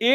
A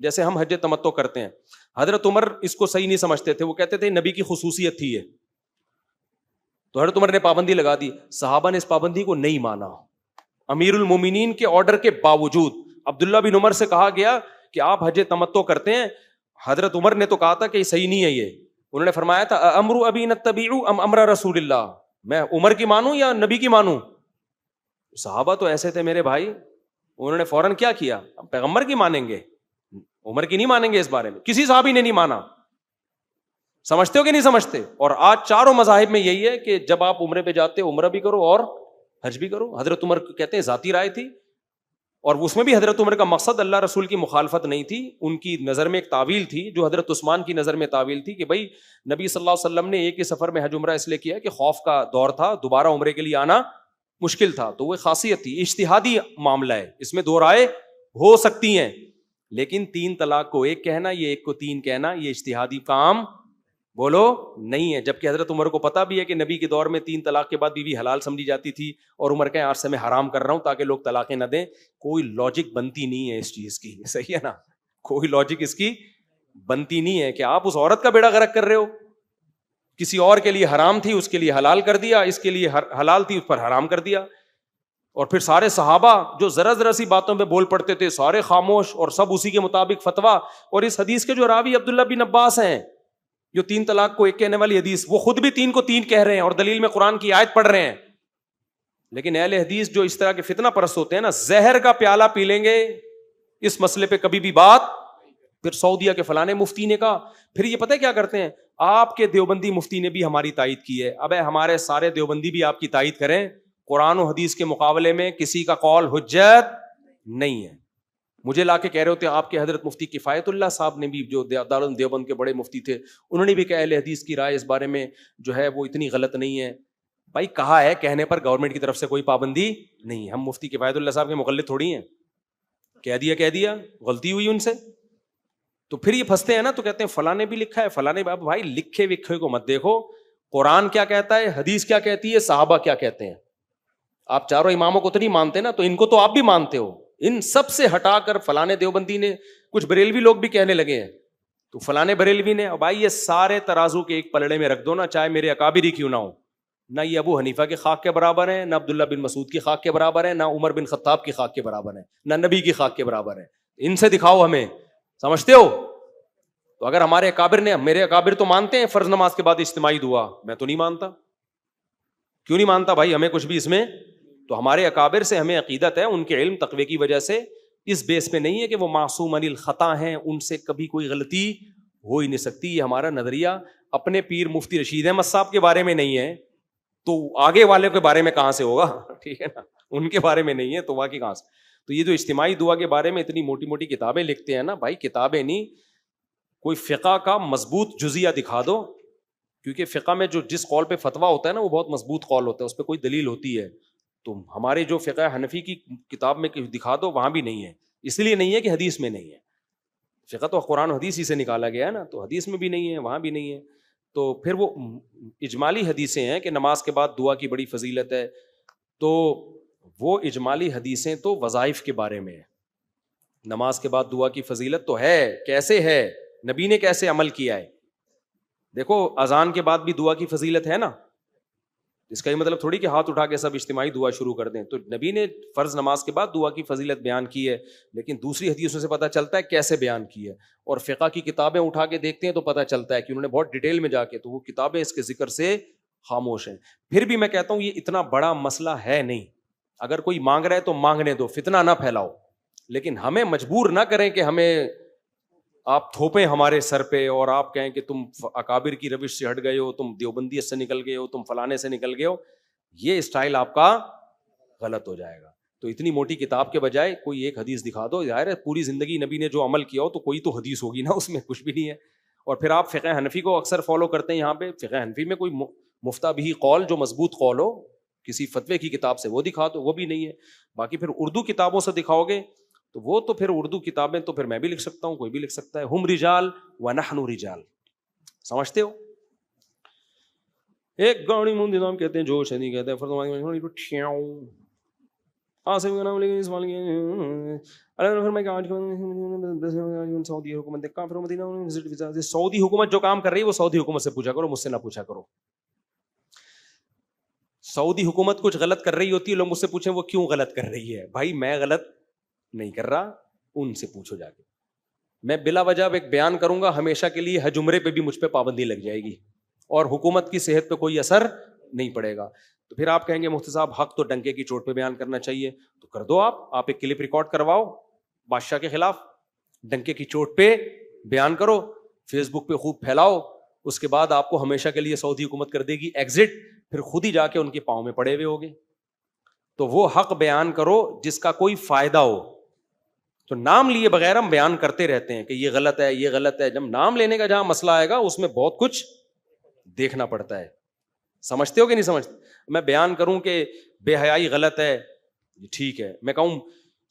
جیسے ہم حج تمتع کرتے ہیں, حضرت عمر اس کو صحیح نہیں سمجھتے تھے, وہ کہتے تھے نبی کی خصوصیت تھی یہ, تو حضرت عمر نے پابندی لگا دی, صحابہ نے اس پابندی کو نہیں مانا. امیر المومنین کے آرڈر کے باوجود عبداللہ بن عمر سے کہا گیا کہ آپ حج تمتع کرتے ہیں, حضرت عمر نے تو کہا تھا کہ یہ صحیح نہیں ہے یہ, انہوں نے فرمایا تھا امر ابی نتبع ام امر رسول اللہ, میں عمر کی مانوں یا نبی کی مانوں. صحابہ تو ایسے تھے میرے بھائی, انہوں نے فوراً کیا کیا, پیغمبر کی مانیں گے, عمر کی نہیں مانیں گے. اس بارے میں کسی صحابی نے نہیں مانا. سمجھتے ہو کہ نہیں سمجھتے؟ اور آج چاروں مذاہب میں یہی ہے کہ جب آپ عمرے پہ جاتے عمرہ بھی کرو اور حج بھی کرو. حضرت عمر کہتے ہیں ذاتی رائے تھی, اور اس میں بھی حضرت عمر کا مقصد اللہ رسول کی مخالفت نہیں تھی, ان کی نظر میں ایک تعویل تھی جو حضرت عثمان کی نظر میں تعویل تھی کہ بھائی نبی صلی اللہ علیہ وسلم نے ایک ہی سفر میں حج عمرہ اس لیے کیا کہ خوف کا دور تھا, دوبارہ عمرے کے لیے آنا مشکل تھا, تو وہ خاصیت تھی. اجتہادی معاملہ ہے, اس میں دو رائے ہو سکتی ہیں, لیکن 3 طلاق کو ایک کہنا, یہ ایک کو 3 کہنا, یہ اجتہادی کام بولو نہیں ہے. جبکہ حضرت عمر کو پتا بھی ہے کہ نبی کے دور میں 3 طلاق کے بعد بیوی حلال سمجھی جاتی تھی, اور عمر کہیں آج سے میں حرام کر رہا ہوں تاکہ لوگ طلاقیں نہ دیں. کوئی لاجک بنتی نہیں ہے اس چیز کی, صحیح ہے نا, کوئی لاجک اس کی بنتی نہیں ہے کہ آپ اس عورت کا بیڑا غرق کر رہے ہو, کسی اور کے لیے حرام تھی اس کے لیے حلال کر دیا, اس کے لیے حلال تھی اس پر حرام کر دیا. اور پھر سارے صحابہ جو ذرا ذرا سی باتوں پہ بول پڑتے تھے سارے خاموش, اور سب اسی کے مطابق فتویٰ. اور اس حدیث کے جو راوی عبداللہ بن عباس ہیں, جو 3 طلاق کو ایک کہنے والی حدیث, وہ خود بھی 3 کو 3 کہہ رہے ہیں اور دلیل میں قرآن کی آیت پڑھ رہے ہیں. لیکن اہل حدیث جو اس طرح کے فتنہ پرست ہوتے ہیں نا, زہر کا پیالہ پی لیں گے اس مسئلے پہ کبھی بھی بات. پھر سعودیہ کے فلانے مفتی نے کہا, پھر یہ پتہ کیا کرتے ہیں, آپ کے دیوبندی مفتی نے بھی ہماری تائید کی ہے. ابے ہمارے سارے دیوبندی بھی آپ کی تائید کریں, قرآن و حدیث کے مقابلے میں کسی کا قول حجت نہیں ہے. مجھے لا کے کہہ رہے ہوتے آپ کے حضرت مفتی کفایت اللہ صاحب نے بھی, جو دارالعلوم دیوبند کے بڑے مفتی تھے, انہوں نے بھی کہا اہل حدیث کی رائے اس بارے میں جو ہے وہ اتنی غلط نہیں ہے. بھائی کہا ہے, کہنے پر گورنمنٹ کی طرف سے کوئی پابندی نہیں ہے. ہم مفتی کفایت اللہ صاحب کے مقلد تھوڑی ہیں, کہہ دیا غلطی ہوئی ان سے. تو پھر یہ پھنستے ہیں نا, تو کہتے ہیں فلاں نے بھی لکھا ہے, فلاں نے. بھائی لکھے وکھے کو مت دیکھو, قرآن کیا کہتا ہے, حدیث کیا کہتی ہے, صحابہ کیا کہتے ہیں. آپ چاروں اماموں کو تو نہیں مانتے نا, تو ان کو تو آپ بھی مانتے ہو. ان سب سے ہٹا کر فلانے دیوبندی نے, کچھ بریلوی لوگ بھی کہنے لگے ہیں, تو فلانے بریلوی نے. بھائی یہ سارے ترازو کے ایک پلڑے میں رکھ دو نا, چاہے میرے اکابر ہی کیوں نہ ہو. نہ یہ ابو حنیفہ کے خاک کے برابر ہیں, نہ عبداللہ بن مسعود کی خاک کے برابر ہیں, نہ عمر بن خطاب کی خاک کے برابر ہیں, نہ نبی کی خاک کے برابر ہیں. ان سے دکھاؤ ہمیں, سمجھتے ہو؟ تو اگر ہمارے اکابر نے, میرے اکابر تو مانتے ہیں فرض نماز کے بعد اجتماعی دعا, میں تو نہیں مانتا. کیوں نہیں مانتا بھائی, ہمیں کچھ بھی اس میں. تو ہمارے اکابر سے ہمیں عقیدت ہے, ان کے علم تقوی کی وجہ سے, اس بیس پہ نہیں ہے کہ وہ معصوم عن الخطا ہیں, ان سے کبھی کوئی غلطی ہو ہی نہیں سکتی. یہ ہمارا نظریہ اپنے پیر مفتی رشید احمد صاحب کے بارے میں نہیں ہے, تو آگے والے کے بارے میں کہاں سے ہوگا, ٹھیک ہے نا, ان کے بارے میں نہیں ہے تو واقعی کہاں سے. تو یہ جو اجتماعی دعا کے بارے میں اتنی موٹی موٹی کتابیں لکھتے ہیں نا بھائی, کتابیں نہیں, کوئی فقہ کا مضبوط جزیہ دکھا دو, کیونکہ فقہ میں جو جس قول پہ فتویٰ ہوتا ہے نا وہ بہت مضبوط قول ہوتا ہے, اس پہ کوئی دلیل ہوتی ہے. تو ہمارے جو فقہ حنفی کی کتاب میں دکھا دو, وہاں بھی نہیں ہے. اس لیے نہیں ہے کہ حدیث میں نہیں ہے, فقہ تو قرآن و حدیث ہی سے نکالا گیا ہے نا, تو حدیث میں بھی نہیں ہے, وہاں بھی نہیں ہے. تو پھر وہ اجمالی حدیثیں ہیں کہ نماز کے بعد دعا کی بڑی فضیلت ہے, تو وہ اجمالی حدیثیں تو وظائف کے بارے میں ہے. نماز کے بعد دعا کی فضیلت تو ہے, کیسے ہے, نبی نے کیسے عمل کیا ہے. دیکھو اذان کے بعد بھی دعا کی فضیلت ہے نا, اس کا یہ مطلب تھوڑی کہ ہاتھ اٹھا کے سب اجتماعی دعا شروع کر دیں. تو نبی نے فرض نماز کے بعد دعا کی فضیلت بیان کی ہے, لیکن دوسری حدیثوں سے پتہ چلتا ہے کیسے بیان کی ہے. اور فقہ کی کتابیں اٹھا کے دیکھتے ہیں تو پتہ چلتا ہے کہ انہوں نے بہت ڈیٹیل میں جا کے, تو وہ کتابیں اس کے ذکر سے خاموش ہیں. پھر بھی میں کہتا ہوں یہ اتنا بڑا مسئلہ ہے نہیں, اگر کوئی مانگ رہا ہے تو مانگنے دو, فتنہ نہ پھیلاؤ, لیکن ہمیں مجبور نہ کریں کہ ہمیں آپ تھوپیں ہمارے سر پہ اور آپ کہیں کہ تم اکابر کی روش سے ہٹ گئے ہو, تم دیوبندیت سے نکل گئے ہو, تم فلانے سے نکل گئے ہو. یہ اسٹائل آپ کا غلط ہو جائے گا. تو اتنی موٹی کتاب کے بجائے کوئی ایک حدیث دکھا دو. ظاہر ہے پوری زندگی نبی نے جو عمل کیا ہو تو کوئی تو حدیث ہوگی نا, اس میں کچھ بھی نہیں ہے. اور پھر آپ فقہ حنفی کو اکثر فالو کرتے ہیں, یہاں پہ فقہ حنفی میں کوئی مفتہ بھی قول جو مضبوط قول ہو کسی فتوے کی کتاب سے وہ دکھا دو, وہ بھی نہیں ہے. باقی پھر اردو کتابوں سے دکھاؤ گے تو وہ تو پھر اردو کتابیں تو پھر میں بھی لکھ سکتا ہوں, کوئی بھی لکھ سکتا ہے. ہم رجال ونحن رجال, سمجھتے ہو. ایک گاڑی مندی نام کہتے ہیں, جو شنی کہتے ہیں, آصف کا نام لے کے سوال کیا اللہ نے فرمایا کہ آج سعودی حکومت کافر مدینہ وزٹ ویزا سے سعودی حکومت جو کام کر رہی ہے وہ سعودی حکومت سے پوچھا کرو، مجھ سے نہ پوچھا کرو. سعودی حکومت کچھ غلط کر رہی ہوتی ہے، لوگ مجھ سے پوچھیں وہ کیوں غلط کر رہی ہے. بھائی میں غلط نہیں کر رہا، ان سے پوچھو جا کے. میں بلا وجہ ایک بیان کروں گا، ہمیشہ کے لیے حج عمرے پہ بھی مجھ پہ پابندی لگ جائے گی اور حکومت کی صحت پہ کوئی اثر نہیں پڑے گا. تو پھر آپ کہیں گے مفتی صاحب حق تو ڈنکے کی چوٹ پہ بیان کرنا چاہیے، تو کر دو. آپ ایک کلپ ریکارڈ کرواؤ بادشاہ کے خلاف، ڈنکے کی چوٹ پہ بیان کرو، فیس بک پہ خوب پھیلاؤ. اس کے بعد آپ کو ہمیشہ کے لیے سعودی حکومت کر دے گی ایگزٹ، پھر خود ہی جا کے ان کے پاؤں میں پڑے ہوئے ہوگے. تو وہ حق بیان کرو جس کا کوئی فائدہ ہو. تو نام لیے بغیر ہم بیان کرتے رہتے ہیں کہ یہ غلط ہے، یہ غلط ہے. جب نام لینے کا جہاں مسئلہ آئے گا اس میں بہت کچھ دیکھنا پڑتا ہے. سمجھتے ہو کہ نہیں سمجھتے؟ میں بیان کروں کہ بے حیائی غلط ہے، ٹھیک ہے. میں کہوں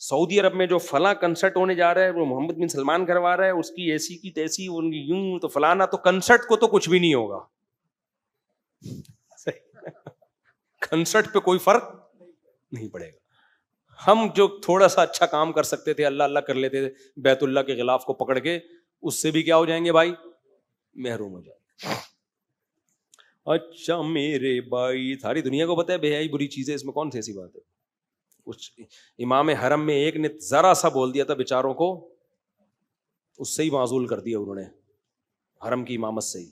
سعودی عرب میں جو فلاں کنسرٹ ہونے جا رہا ہے وہ محمد بن سلمان کروا رہا ہے، اس کی ایسی کی تیسی، ان کی یوں، تو فلانا، تو کنسرٹ کو تو کچھ بھی نہیں ہوگا. کنسرٹ پہ کوئی فرق نہیں پڑے گا. ہم جو تھوڑا سا اچھا کام کر سکتے تھے، اللہ اللہ کر لیتے تھے بیت اللہ کے غلاف کو پکڑ کے، اس سے بھی کیا ہو جائیں گے بھائی؟ محروم ہو جائیں گے. اچھا میرے بھائی، ساری دنیا کو پتہ ہے بے حیائی بری چیز ہے، اس میں کون سی ایسی بات ہے؟ کچھ امام حرم میں ایک نے ذرا سا بول دیا تھا بیچاروں کو، اس سے ہی معزول کر دیا انہوں نے حرم کی امامت سے ہی.